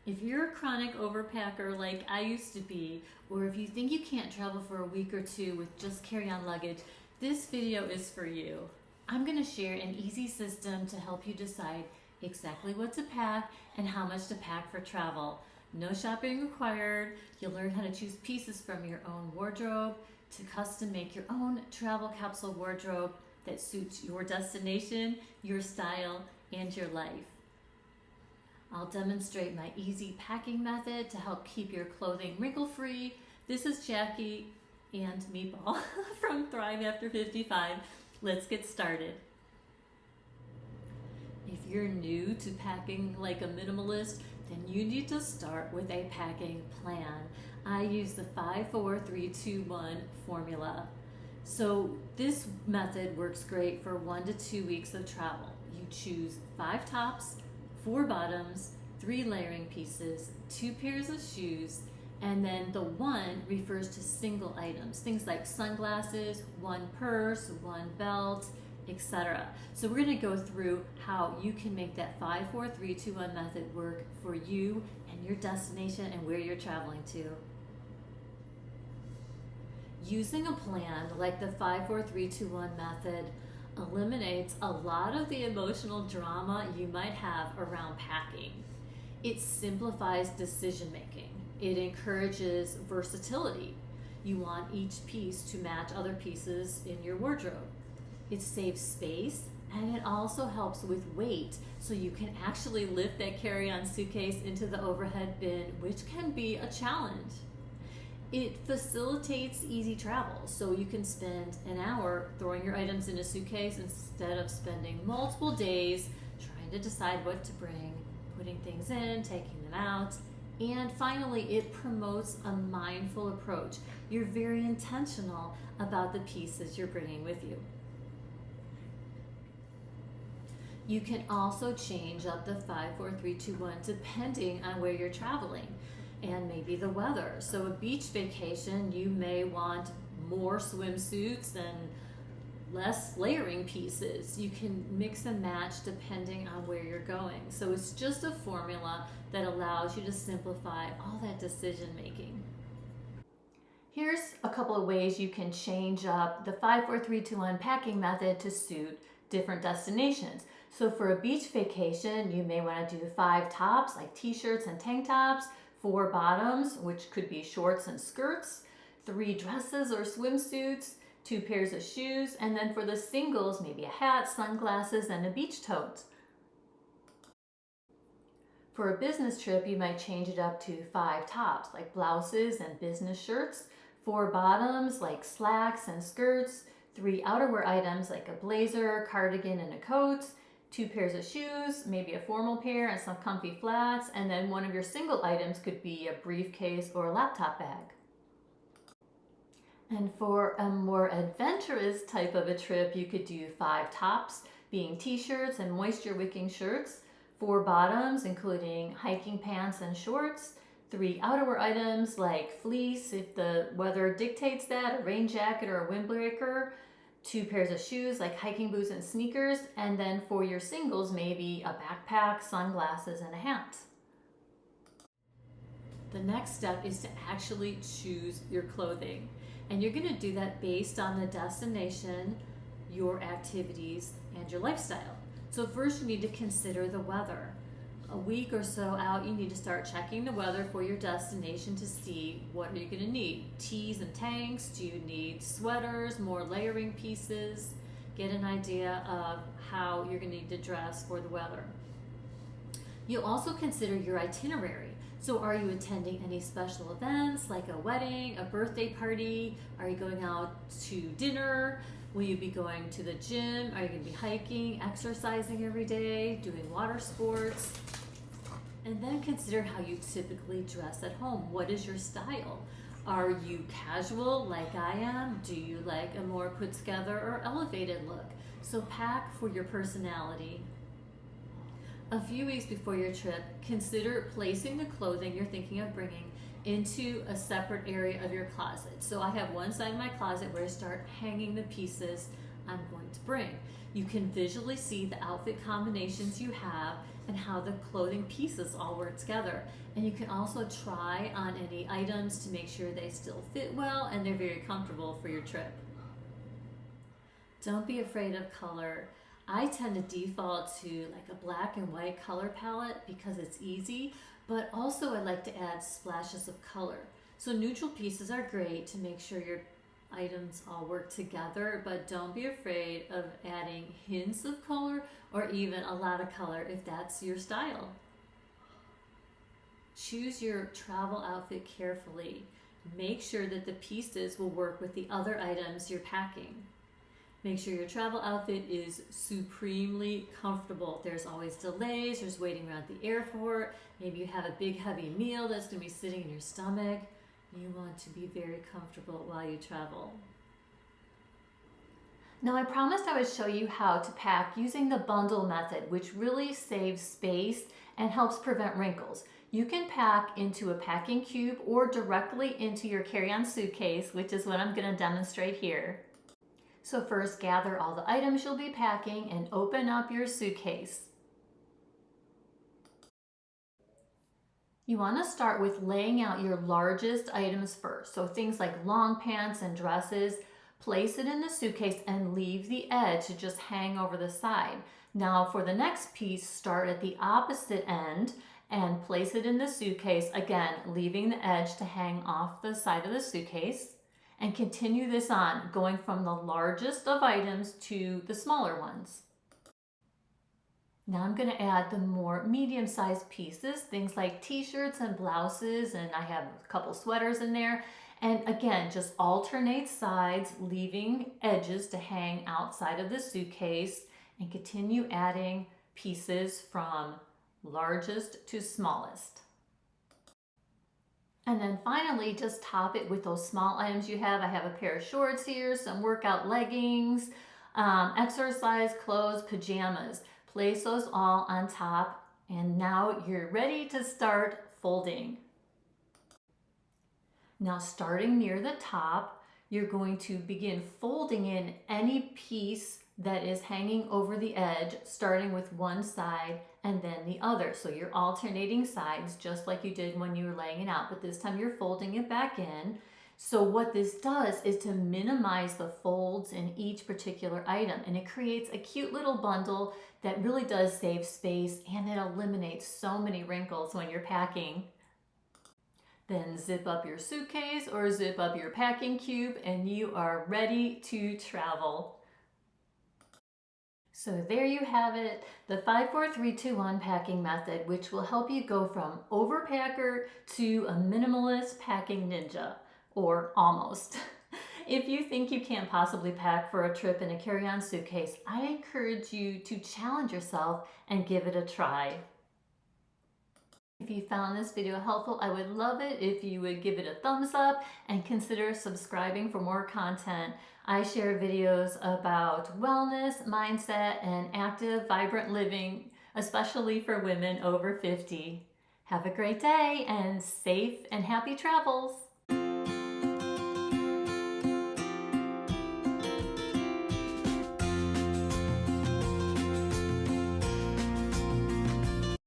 If you're a chronic overpacker like I used to be, or if you think you can't travel for a week or two with just carry-on luggage, this video is for you. I'm going to share an easy system to help you decide exactly what to pack and how much to pack for travel. No shopping required. You'll learn how to choose pieces from your own wardrobe to custom make your own travel capsule wardrobe that suits your destination, your style, and your life. I'll demonstrate my easy packing method to help keep your clothing wrinkle-free. This is Jackie and Meatball from Thrive After 55. Let's get started. If you're new to packing like a minimalist, then you need to start with a packing plan. I use the 5-4-3-2-1 formula. So this method works great for 1 to 2 weeks of travel. You choose 5 tops, 4 bottoms, 3 layering pieces, 2 pairs of shoes, and then the 1 refers to single items, things like sunglasses, 1 purse, 1 belt, etc. So we're going to go through how you can make that 5-4-3-2-1 method work for you and your destination and where you're traveling to. Using a plan like the 5-4-3-2-1 method eliminates a lot of the emotional drama you might have around packing. It simplifies decision making. It encourages versatility. You want each piece to match other pieces in your wardrobe. It saves space, and it also helps with weight, so you can actually lift that carry-on suitcase into the overhead bin, which can be a challenge. It facilitates easy travel, so you can spend an hour throwing your items in a suitcase instead of spending multiple days trying to decide what to bring, putting things in, taking them out. And finally, it promotes a mindful approach. You're very intentional about the pieces you're bringing with you. You can also change up the 5-4-3-2-1 depending on where you're traveling and maybe the weather. So a beach vacation, you may want more swimsuits and less layering pieces. You can mix and match depending on where you're going. So it's just a formula that allows you to simplify all that decision making. Here's a couple of ways you can change up the 5-4-3-2-1 packing method to suit different destinations. So for a beach vacation, you may want to do 5 tops like t-shirts and tank tops, 4 bottoms, which could be shorts and skirts, 3 dresses or swimsuits, 2 pairs of shoes, and then for the singles, maybe a hat, sunglasses, and a beach tote. For a business trip, you might change it up to 5 tops like blouses and business shirts, 4 bottoms like slacks and skirts, 3 outerwear items like a blazer, cardigan, and a coat, 2 pairs of shoes, maybe a formal pair and some comfy flats, and then one of your single items could be a briefcase or a laptop bag. And for a more adventurous type of a trip, you could do 5 tops, being t-shirts and moisture-wicking shirts, 4 bottoms, including hiking pants and shorts, 3 outerwear items like fleece, if the weather dictates that, a rain jacket or a windbreaker, 2 pairs of shoes like hiking boots and sneakers, and then for your singles, maybe a backpack, sunglasses, and a hat. The next step is to actually choose your clothing. And you're going to do that based on the destination, your activities, and your lifestyle. So first you need to consider the weather. A week or so out, you need to start checking the weather for your destination to see what are you going to need. Tees and tanks? Do you need sweaters, more layering pieces? Get an idea of how you're going to need to dress for the weather. You'll also consider your itinerary. So are you attending any special events like a wedding, a birthday party? Are you going out to dinner? Will you be going to the gym? Are you going to be hiking, exercising every day, doing water sports? And then consider how you typically dress at home. What is your style? Are you casual like I am? Do you like a more put together or elevated look? So pack for your personality. A few weeks before your trip, consider placing the clothing you're thinking of bringing into a separate area of your closet. So I have one side of my closet where I start hanging the pieces I'm going to bring. You can visually see the outfit combinations you have and how the clothing pieces all work together. And you can also try on any items to make sure they still fit well and they're very comfortable for your trip. Don't be afraid of color. I tend to default to like a black and white color palette because it's easy, but also I like to add splashes of color. So neutral pieces are great to make sure your items all work together, but don't be afraid of adding hints of color or even a lot of color if that's your style. Choose your travel outfit carefully. Make sure that the pieces will work with the other items you're packing. Make sure your travel outfit is supremely comfortable. There's always delays, there's waiting around at the airport, maybe you have a big heavy meal that's going to be sitting in your stomach. You want to be very comfortable while you travel. Now I promised I would show you how to pack using the bundle method, which really saves space and helps prevent wrinkles. You can pack into a packing cube or directly into your carry-on suitcase, which is what I'm going to demonstrate here. So first, gather all the items you'll be packing and open up your suitcase. You want to start with laying out your largest items first. So things like long pants and dresses, place it in the suitcase and leave the edge to just hang over the side. Now for the next piece, start at the opposite end and place it in the suitcase, again, leaving the edge to hang off the side of the suitcase. And continue this on, going from the largest of items to the smaller ones. Now I'm going to add the more medium-sized pieces, things like t-shirts and blouses, and I have a couple sweaters in there. And again, just alternate sides, leaving edges to hang outside of the suitcase, and continue adding pieces from largest to smallest. And then finally, just top it with those small items you have. I have a pair of shorts here, some workout leggings, exercise clothes, pajamas. Place those all on top, and now you're ready to start folding. Now starting near the top, you're going to begin folding in any piece that is hanging over the edge, starting with one side and then the other. So you're alternating sides just like you did when you were laying it out, but this time you're folding it back in. So what this does is to minimize the folds in each particular item, and it creates a cute little bundle that really does save space, and it eliminates so many wrinkles when you're packing. Then zip up your suitcase or zip up your packing cube and you are ready to travel. So there you have it, the 5-4-3-2-1 packing method, which will help you go from overpacker to a minimalist packing ninja, or almost. If you think you can't possibly pack for a trip in a carry-on suitcase, I encourage you to challenge yourself and give it a try. If you found this video helpful, I would love it if you would give it a thumbs up and consider subscribing for more content. I share videos about wellness, mindset, and active, vibrant living, especially for women over 50. Have a great day and safe and happy travels.